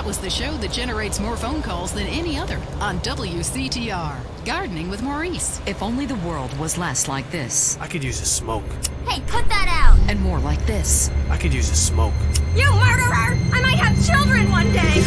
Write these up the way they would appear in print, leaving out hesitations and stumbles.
was the show that generates more phone calls than any other on WCTR. Gardening with Maurice. If only the world was less like this. I could use a smoke. Hey, put that out! And more like this. I could use a smoke. You murderer! I might have children one day!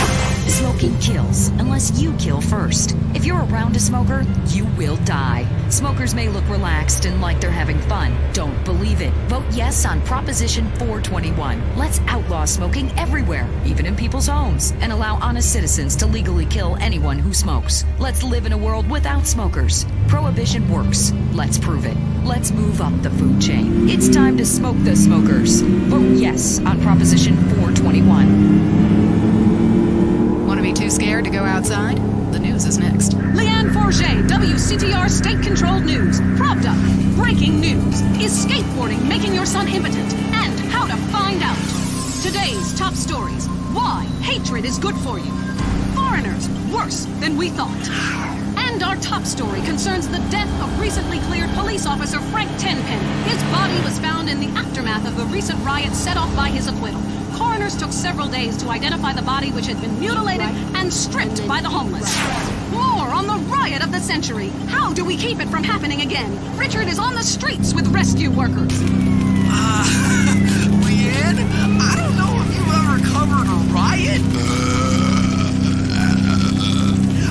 Smoking kills, unless you kill first. If you're around a smoker, you will die. Smokers may look relaxed and like they're having fun. Don't believe it. Vote yes on Proposition 421. Let's outlaw smoking everywhere, even in people's homes, and allow honest citizens to legally kill anyone who smokes. Let's live in a world without smokers. Prohibition works. Let's prove it. Let's move up the food chain. It's time to smoke the smokers. Vote yes on Proposition 421. Want to be too scared to go outside? The news is next. Leanne Forget, WCTR state-controlled news. Propped up. Breaking news. Is skateboarding making your son impotent? And how to find out. Today's top stories. Why hatred is good for you. Foreigners, worse than we thought. And our top story concerns the death of recently cleared police officer Frank Tenpenny. His body was found in the aftermath of the recent riot set off by his acquittal. Coroners took several days to identify the body, which had been mutilated and stripped by the homeless. More on the riot of the century. How do we keep it from happening again? Richard is on the streets with rescue workers. Leanne, I don't know if you've ever covered a riot.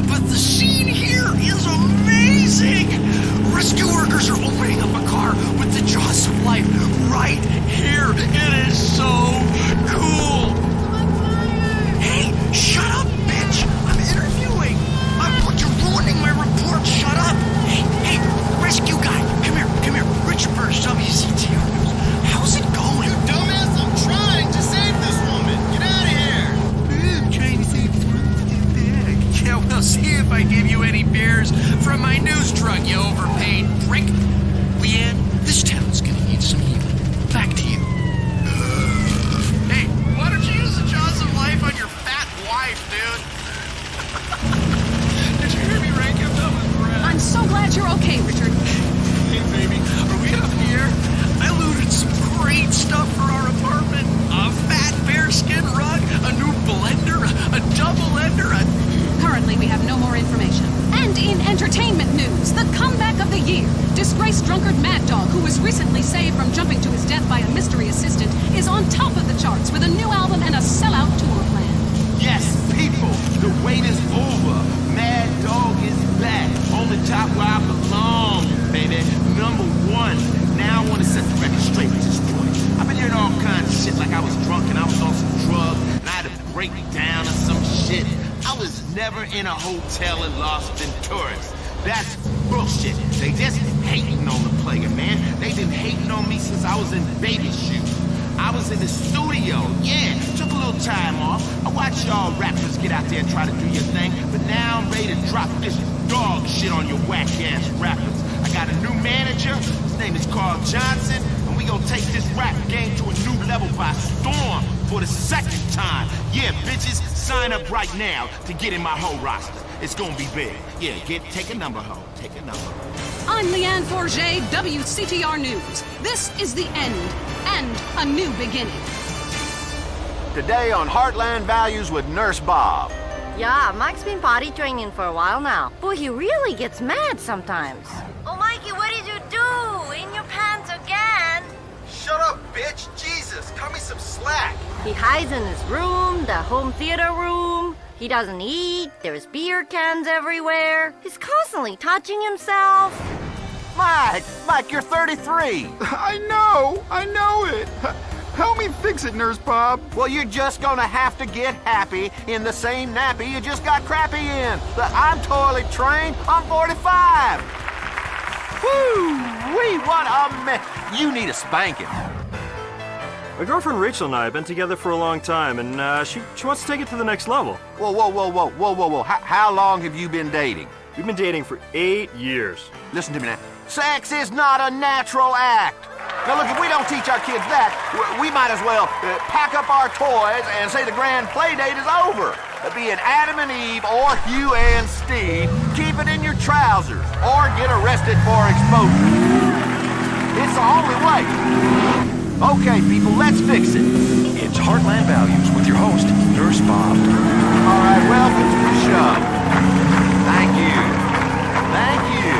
But the scene here is amazing! Rescue workers are opening up a car with the jaws of life right here. It is so cool! Hey, shut up, bitch! I'm interviewing! You're ruining my report, shut up! Hey, rescue guy, come here. Richard Burns, WCTR News. How's it going? You dumbass, I'm trying to save this woman! Get out of here! I'm trying to save this woman. Yeah, well, see if I give you any beers from my news truck, you overpaid prick. Leanne, this town's gonna need some healing. Back to you. Hey, why don't you use the jaws of life on your fat wife, dude? Did you hear me rank him up with breath? I'm so glad you're okay, Richard. Hey, baby, are we up here? I looted some great stuff for our apartment. A fat bearskin rug, a new blender, a double ender, Currently, we have no more information. And in entertainment news, the comeback of the year. Disgraced drunkard Mad Dog, who was recently saved from jumping to his death by a mystery assistant, is on top of the charts with a new album and a sellout tour plan. Yes, people, the wait is over. Mad Dog is back. On the top where I belong, baby. Number one. Now I want to set the record straight with this boy. I've been hearing all kinds of shit like I was drunk and I was on some drugs and I had to break down or some shit. I was never in a hotel in Lost in Tourist. That's bullshit. They just hating on the player, man. They've been hating on me since I was in baby shoes. I was in the studio, yeah, took a little time off. I watched y'all rappers get out there and try to do your thing, but now I'm ready to drop this dog shit on your whack-ass rappers. I got a new manager, his name is Carl Johnson, and we gonna take this rap game to a new level by storm for the second time. Yeah, bitches, sign up right now to get in my whole roster. It's gonna be big. Yeah, take a number, ho. Take a number. I'm Leanne Forget, WCTR News. This is the end and a new beginning. Today on Heartland Values with Nurse Bob. Yeah, Mike's been potty training for a while now. Boy, he really gets mad sometimes. Oh, Mikey, what did you do? In your pants again? Shut up, bitch. Jesus, cut me some slack. He hides in his room, the home theater room. He doesn't eat. There's beer cans everywhere. He's constantly touching himself. Mike, you're 33. I know it. Help me fix it, Nurse Bob. Well, you're just gonna have to get happy in the same nappy you just got crappy in. I'm toilet trained. I'm 45. Whoo-wee, what a mess. You need a spanking. My girlfriend Rachel and I have been together for a long time, and she wants to take it to the next level. Whoa. How long have you been dating? We've been dating for 8 years. Listen to me now. Sex is not a natural act. Now look, if we don't teach our kids that, we might as well pack up our toys and say the grand play date is over. Be it Adam and Eve or Hugh and Steve, keep it in your trousers or get arrested for exposure. It's the only way. Okay, people, let's fix it. It's Heartland Values with your host, Nurse Bob. All right, welcome to the show. Thank you. Thank you.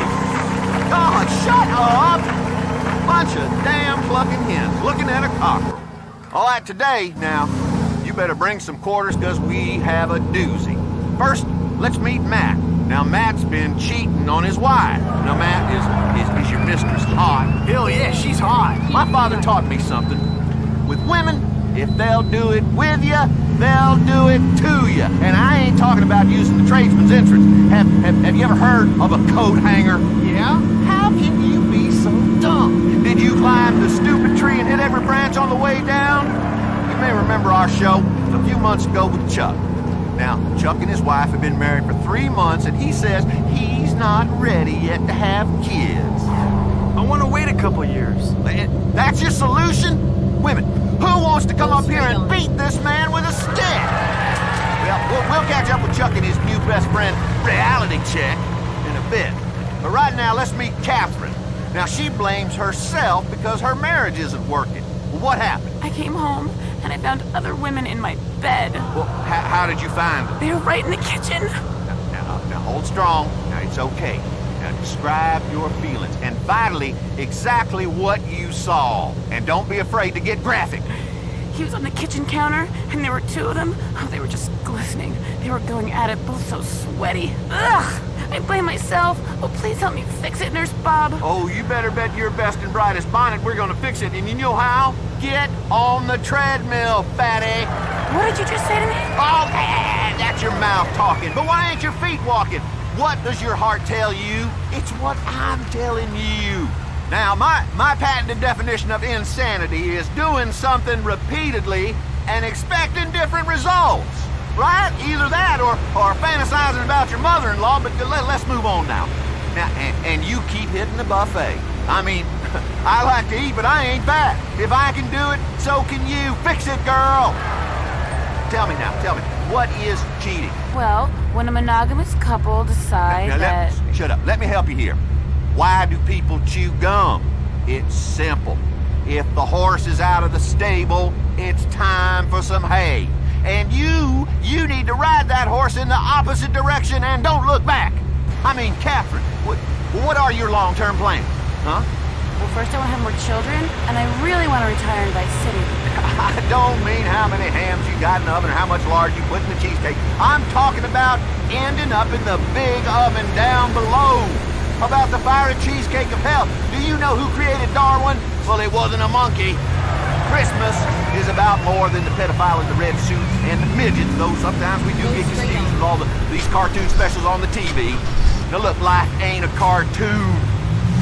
God, shut up! Bunch of damn clucking hens looking at a cockerel. All right, today, now, you better bring some quarters because we have a doozy. First, let's meet Matt. Now, Matt's been cheating on his wife. Now, Matt, is your mistress hot? Hell yeah, she's hot. My father taught me something. With women, if they'll do it with you, they'll do it to you. And I ain't talking about using the tradesman's entrance. Have you ever heard of a coat hanger? Yeah? How can you be so dumb? Did you climb the stupid tree and hit every branch on the way down? You may remember our show a few months ago with Chuck. Now, Chuck and his wife have been married for 3 months, and he says he's not ready yet to have kids. I want to wait a couple years. That's your solution? Women, who wants to come up here and beat this man with a stick? Well, we'll catch up with Chuck and his new best friend, reality check, in a bit. But right now, let's meet Catherine. Now, she blames herself because her marriage isn't working. Well, what happened? I came home, and I found other women in my bed. Well, how did you find them? They were right in the kitchen. Now, hold strong. Now, it's okay. Now, describe your feelings, and vitally, exactly what you saw. And don't be afraid to get graphic. He was on the kitchen counter, and there were 2 of them. Oh, they were just glistening. They were going at it, both so sweaty. Ugh! I blame myself. Oh, please help me fix it, Nurse Bob. Oh, you better bet your best and brightest bonnet we're gonna fix it. And you know how? Get on the treadmill, fatty. What did you just say to me? Oh, that's your mouth talking. But why ain't your feet walking? What does your heart tell you? It's what I'm telling you. Now, my patented definition of insanity is doing something repeatedly and expecting different results. Right? Either that or fantasizing about your mother-in-law, but let's move on now. Now, and you keep hitting the buffet. I mean, I like to eat, but I ain't fat. If I can do it, so can you. Fix it, girl. Tell me, what is cheating? Well, when a monogamous couple decide that... Shut up. Let me help you here. Why do people chew gum? It's simple. If the horse is out of the stable, it's time for some hay. And you need to ride that horse in the opposite direction and don't look back. I mean, Catherine, what are your long-term plans, huh? Well, first I want to have more children, and I really want to retire in Vice City. I don't mean how many hams you got in the oven or how much lard you put in the cheesecake. I'm talking about ending up in the big oven down below. About the fiery cheesecake of hell. Do you know who created Darwin? Well, it wasn't a monkey. Christmas is about more than the pedophile in the red suit and the midgets, though sometimes we do get confused with all these cartoon specials on the TV. Now look, life ain't a cartoon.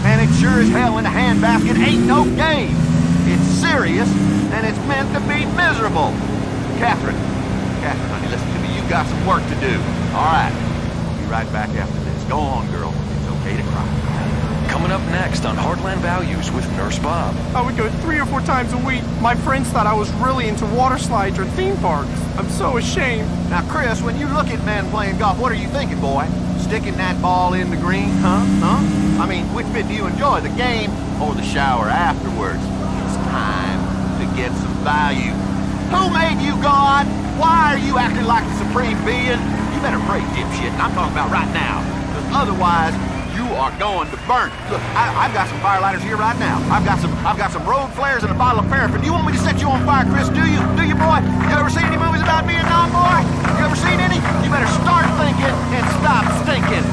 And it sure as hell in a handbasket ain't no game. It's serious, and it's meant to be miserable. Catherine, honey, listen to me. You got some work to do. All right. I'll be right back after this. Go on, girl. It's okay to cry. Coming up next on Heartland Values with Nurse Bob. I would go 3 or 4 times a week. My friends thought I was really into water slides or theme parks. I'm so ashamed. Now, Chris, when you look at men playing golf, what are you thinking, boy? Sticking that ball in the green, huh? I mean, which bit do you enjoy, the game or the shower afterwards? It's time to get some value. Who made you God? Why are you acting like the supreme being? You better pray, dipshit, and I'm talking about right now. Because otherwise, you are going to burn. Look, I've got some firelighters here right now. I've got some road flares and a bottle of paraffin. Do you want me to set you on fire, Chris? Do you? Do you, boy? You ever seen any movies about Vietnam, boy? You ever seen any? You better start thinking and stop stinking.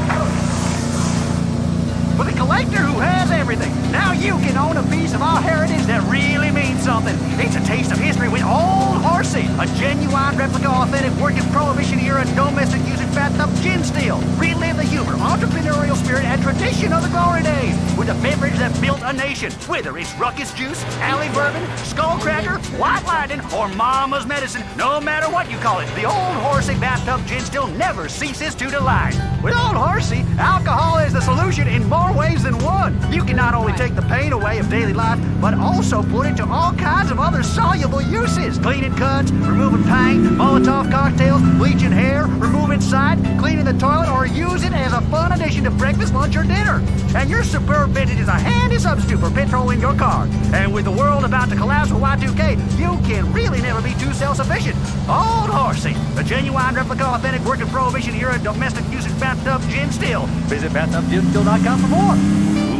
For the collector who has everything, now you can own a piece of our heritage that really means something. It's a taste of history with Old Horsey, a genuine replica, authentic, working Prohibition-era domestic using bathtub gin still. Relive the humor, entrepreneurial spirit, and tradition of the glory days with a beverage that built a nation. Whether it's Ruckus Juice, Alley Bourbon, Skull Cracker, White Lightning, or Mama's Medicine, no matter what you call it, the Old Horsey bathtub gin still never ceases to delight. With Old Horsey, alcohol is the solution in more ways than one. You can not only take the pain away of daily life, but also put it to all kinds of other soluble uses. Cleaning cuts, removing paint, Molotov cocktails, bleaching hair, removing sight, cleaning the toilet, or use it as a fun addition to breakfast, lunch, or dinner. And your superb vintage is a handy substitute for petrol in your car. And with the world about to collapse with Y2K, you can really never be too self-sufficient. Old Horsey, a genuine replica, authentic working prohibition era domestic usage bathtub gin still. Visit bathtubginstill.com for more.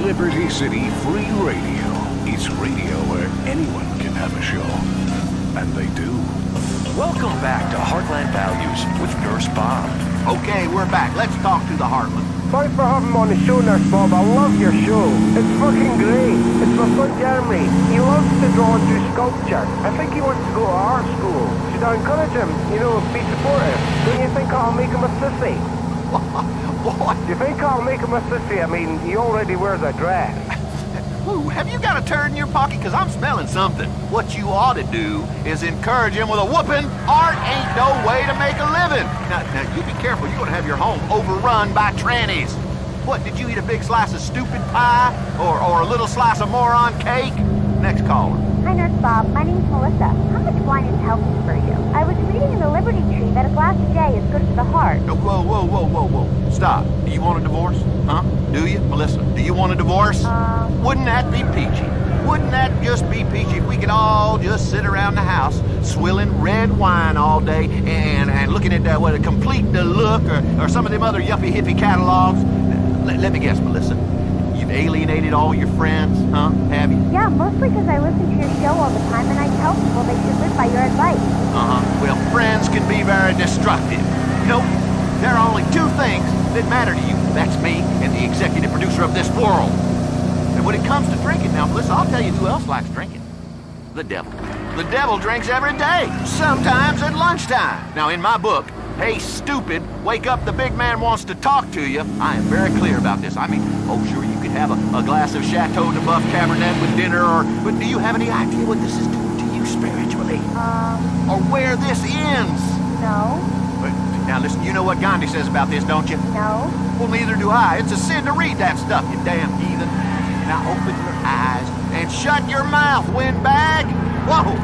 Liberty City Free Radio. It's radio where anyone can have a show. And they do. Welcome back to Heartland Values with Nurse Bob. Okay, we're back. Let's talk to the Heartland. Thanks for having me on the show, Nurse Bob. I love your show. It's fucking great. It's my son Jeremy. He loves to draw and do sculpture. I think he wants to go to art school. Should I encourage him? You know, be supportive. Don't you think I'll make him a sissy? What? Do you think I'll make him a sissy? I mean, he already wears a dress. Ooh, have you got a turd in your pocket? Because I'm smelling something. What you ought to do is encourage him with a whooping. Art ain't no way to make a living. Now you be careful. You're going to have your home overrun by trannies. What, did you eat a big slice of stupid pie? Or a little slice of moron cake? Next caller. Hi, Nurse Bob. My name's Melissa. How much wine is healthy for you? I was reading in the Liberty Tree that a glass a day is good for the heart. Whoa. Stop. Do you want a divorce? Huh? Do you? Melissa, do you want a divorce? Wouldn't that be peachy? Wouldn't that just be peachy if we could all just sit around the house swilling red wine all day and looking at that, what, Complete the Look or some of them other yuppie hippie catalogs? Let me guess, Melissa. You've alienated all your friends, huh? Have you? Yeah, mostly because I listen to your show all the time and I tell people they should live by your advice. Well, friends can be very destructive. You know, there are only two things that matter to you. That's me and the executive producer of this world. And when it comes to drinking, now, Melissa, I'll tell you who else likes drinking. The devil. The devil drinks every day, sometimes at lunchtime. Now, in my book, Hey Stupid, Wake Up, the Big Man Wants to Talk to You, I am very clear about this. I mean, sure, you could have a glass of Chateau de Buff Cabernet with dinner, but do you have any idea what this is doing to you spiritually? Or where this ends? No. But, now, listen, you know what Gandhi says about this, don't you? No. Well, neither do I. It's a sin to read that stuff, you damn heathen. Now, open your eyes and shut your mouth, windbag. Whoa.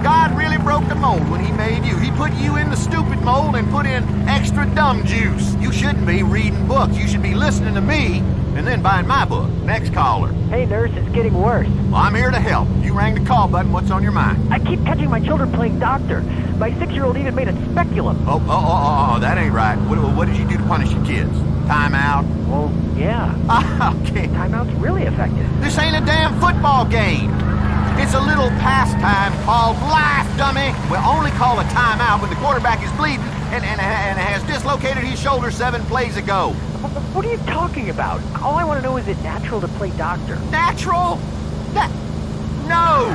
God really broke the mold when he made you. He put you in the stupid mold and put in extra dumb juice. You shouldn't be reading books. You should be listening to me and then buying my book. Next caller. Hey, nurse, it's getting worse. Well, I'm here to help. You rang the call button. What's on your mind? I keep catching my children playing doctor. My 6-year-old even made a speculum. Oh, that ain't right. What did you do to punish your kids? Time out? Well, yeah. Okay. Timeout's really effective. This ain't a damn football game. It's a little pastime called life, dummy. We'll only call a timeout when the quarterback is bleeding and has dislocated his shoulder 7 plays ago. What are you talking about? All I want to know is it natural to play doctor? Natural? No!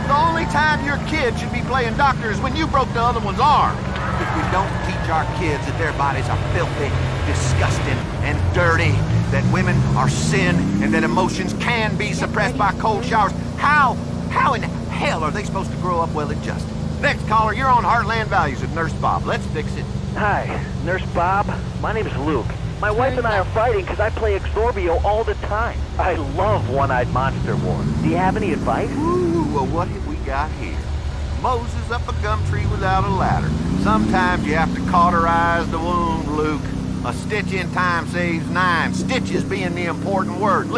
The only time your kid should be playing doctor is when you broke the other one's arm. If we don't teach our kids that their bodies are filthy, disgusting, and dirty, that women are sin, and that emotions can be suppressed by cold showers, how in hell are they supposed to grow up well-adjusted? Next caller, you're on Heartland Values with Nurse Bob. Let's fix it. Hi, Nurse Bob. My name is Luke. My wife and I are fighting because I play Exorbio all the time. I love One-Eyed Monster War. Do you have any advice? Ooh, well, what have we got here? Moses up a gum tree without a ladder. Sometimes you have to cauterize the wound, Luke. A stitch in time saves 9. Stitches being the important word.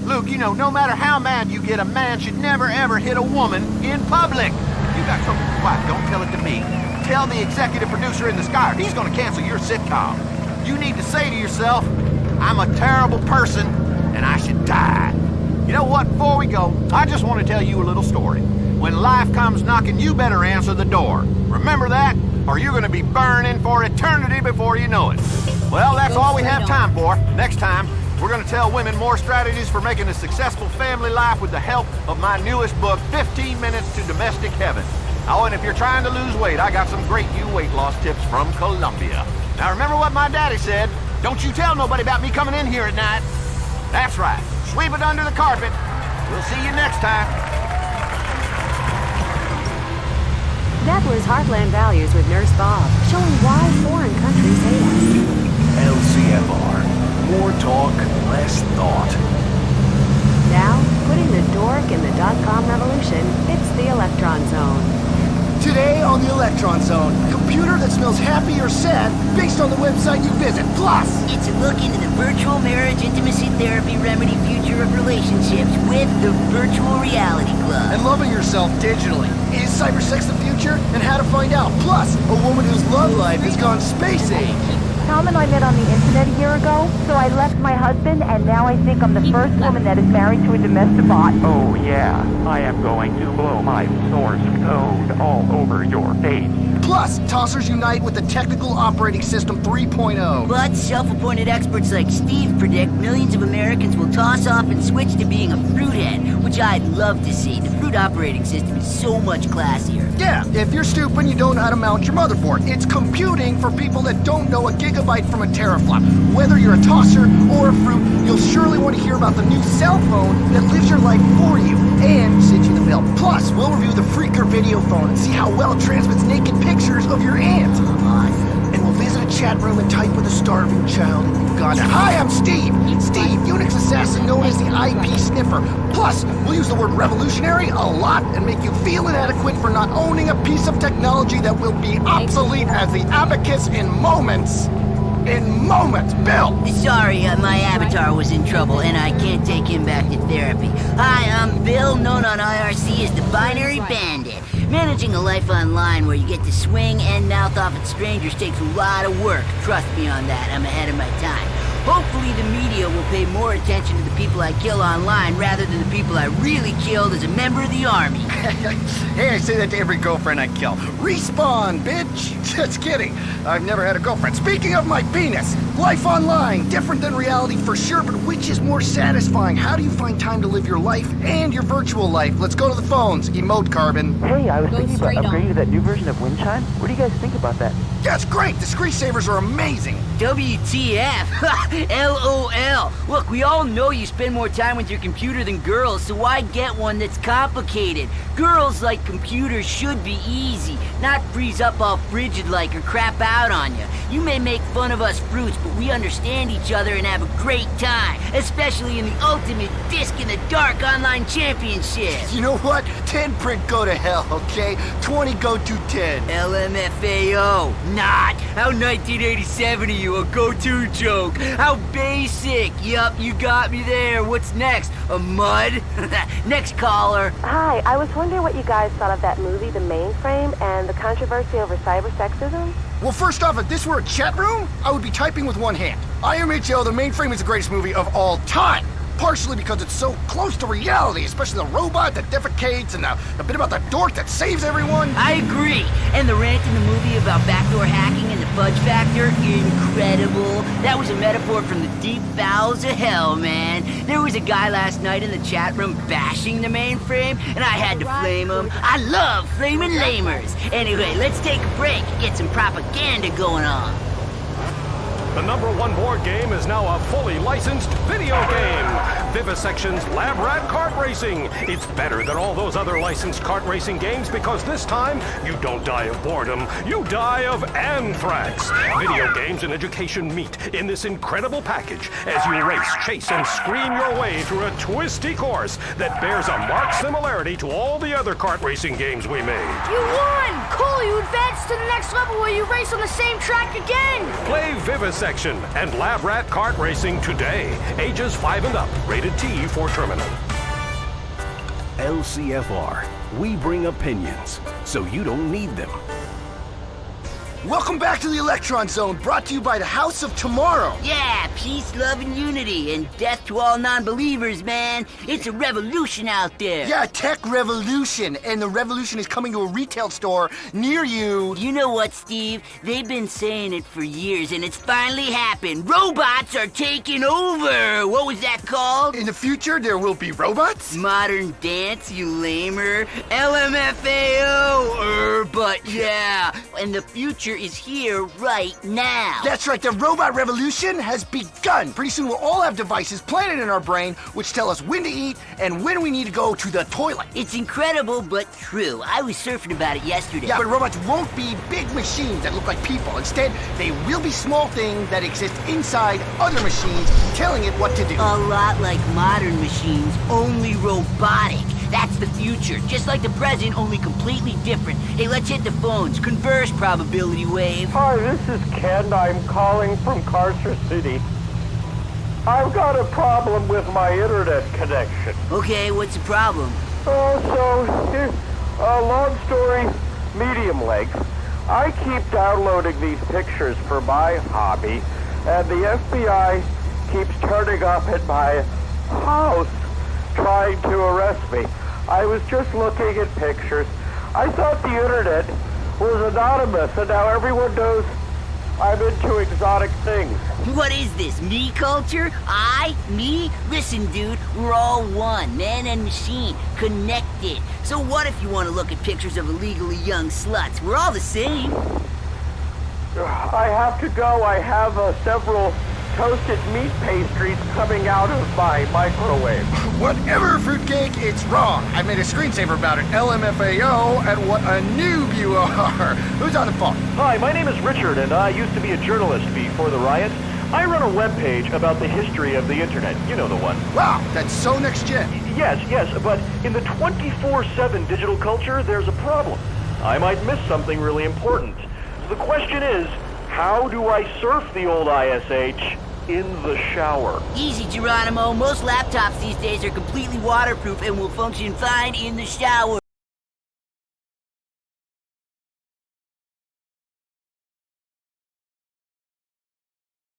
Luke, you know, no matter how mad you get, a man should never, ever hit a woman in public. You got something quiet. Don't tell it to me. Tell the executive producer in the sky, or he's going to cancel your sitcom. You need to say to yourself, I'm a terrible person, and I should die. You know what? Before we go, I just want to tell you a little story. When life comes knocking, you better answer the door. Remember that, or you're going to be burning for eternity before you know it. Well, that's all we have time for. Next time, we're going to tell women more strategies for making a successful family life with the help of my newest book, 15 Minutes to Domestic Heaven. Oh, and if you're trying to lose weight, I got some great new weight loss tips from Colombia. Now, remember what my daddy said? Don't you tell nobody about me coming in here at night. That's right. Sweep it under the carpet. We'll see you next time. That was Heartland Values with Nurse Bob, showing why foreign countries hate us. LCFR. More talk, less thought. Now, putting the dork in the .com revolution, it's the Electron Zone. Today on the Electron Zone, computer that smells happy or sad based on the website you visit. Plus, it's a look into the virtual marriage intimacy therapy remedy future of relationships with the Virtual Reality Club. And loving yourself digitally. Is cybersex the future? And how to find out. Plus, a woman whose love life has gone space age. Tom and I met on the internet a year ago, so I left my husband, and now I think I'm the first woman that is married to a domestic bot. Oh yeah, I am going to blow my source code all over your face. Plus, tossers unite with the Technical Operating System 3.0. But self-appointed experts like Steve predict millions of Americans will toss off and switch to being a fruithead, which I'd love to see. The fruit operating system is so much classier. Yeah, if you're stupid and you don't know how to mount your motherboard. It's computing for people that don't know a gigabyte from a teraflop. Whether you're a tosser or a fruit, you'll surely want to hear about the new cell phone that lives your life for you and sends you the bill. Plus, we'll review the Freaker video phone and see how well it transmits naked pictures of your aunt. Awesome. And we'll visit a chat room and type with a starving child in Uganda. Hi, I'm Steve. Steve, Unix assassin known as the IP sniffer. Plus, we'll use the word revolutionary a lot and make you feel inadequate for not owning a piece of technology that will be obsolete as the abacus in moments. In moments, Bill! Sorry, my avatar was in trouble, and I can't take him back to therapy. Hi, I'm Bill, known on IRC as the Binary Bandit. Managing a life online where you get to swing and mouth off at strangers takes a lot of work. Trust me on that, I'm ahead of my time. Hopefully the media will pay more attention to the people I kill online rather than the people I really killed as a member of the army. Hey, I say that to every girlfriend I kill. Respawn, bitch! Just kidding. I've never had a girlfriend. Speaking of my penis, life online, different than reality for sure, but which is more satisfying? How do you find time to live your life and your virtual life? Let's go to the phones. Emote Carbon. Hey, I was thinking about upgrading to that new version of Windchime. What do you guys think about that? Yeah, it's great. The screensavers are amazing. WTF? LOL. Look, we all know you spend more time with your computer than girls, so why get one that's complicated? Girls like computers should be easy, not freeze up all frigid like or crap out on you. You may make fun of us fruits, but we understand each other and have a great time, especially in the ultimate disc-in-the-dark online championship. You know what? 10 print go to hell, okay? 20 go to 10. LMFAO. Not. How 1987 are you? A go-to joke. How basic. Yup, you got me there. What's next? A mud? Next caller. Hi, I was wondering what you guys thought of that movie, The Mainframe, and the controversy over cyber-sexism. Well, first off, if this were a chat room, I would be typing with one hand. IMHO, The Mainframe is the greatest movie of all time. Partially because it's so close to reality, especially the robot that defecates and the bit about the dork that saves everyone. I agree. And the rant in the movie about backdoor hacking and the fudge factor, incredible. That was a metaphor from the deep bowels of hell, man. There was a guy last night in the chat room bashing the mainframe, and I had to flame him. I love flaming lamers. Anyway, let's take a break and get some propaganda going on. The #1 board game is now a fully licensed video game. Vivisection's Lab Rat Kart Racing. It's better than all those other licensed kart racing games because this time you don't die of boredom, you die of anthrax. Video games and education meet in this incredible package as you race, chase, and scream your way through a twisty course that bears a marked similarity to all the other kart racing games we made. You won! Cool, you advanced to the next level where you race on the same track again! Play Vivisection and Lab Rat Kart Racing today. Ages 5 and up. Rated T for terminal. LCFR. We bring opinions, so you don't need them. Welcome back to the Electron Zone, brought to you by the House of Tomorrow. Yeah, peace, love, and unity, and death to all non-believers, man. It's a revolution out there. Yeah, tech revolution, and the revolution is coming to a retail store near you. You know what, Steve? They've been saying it for years, and it's finally happened. Robots are taking over. What was that called? In the future, there will be robots? Modern dance, you lamer. LMFAO, but yeah. And the future is here right now. That's right, the robot revolution has begun. Pretty soon we'll all have devices planted in our brain which tell us when to eat and when we need to go to the toilet. It's incredible, but true. I was surfing about it yesterday. Yeah, but robots won't be big machines that look like people. Instead, they will be small things that exist inside other machines telling it what to do. A lot like modern machines, only robotic. That's the future. Just like the present, only completely different. Hey, let's hit the phones. Converse, probability wave. Hi, this is Ken. I'm calling from Carcer City. I've got a problem with my internet connection. Okay, what's the problem? So, here's a long story, medium length. I keep downloading these pictures for my hobby, and the FBI keeps turning up at my house trying to arrest me. I was just looking at pictures. I thought the internet was anonymous, and now everyone knows I'm into exotic things. What is this, me culture? Me? Listen, dude, we're all one, man and machine, connected. So what if you want to look at pictures of illegally young sluts? We're all the same. I have to go. I have several toasted meat pastries coming out of my microwave. Whatever, fruitcake, it's wrong. I made a screensaver about it. LMFAO, and what a noob you are. Who's on the phone? Hi, my name is Richard, and I used to be a journalist before the riot. I run a webpage about the history of the internet. You know the one. Wow, that's so next gen. Yes, but in the 24/7 digital culture, there's a problem. I might miss something really important. So the question is, how do I surf the old ISH in the shower? Easy, Geronimo. Most laptops these days are completely waterproof and will function fine in the shower.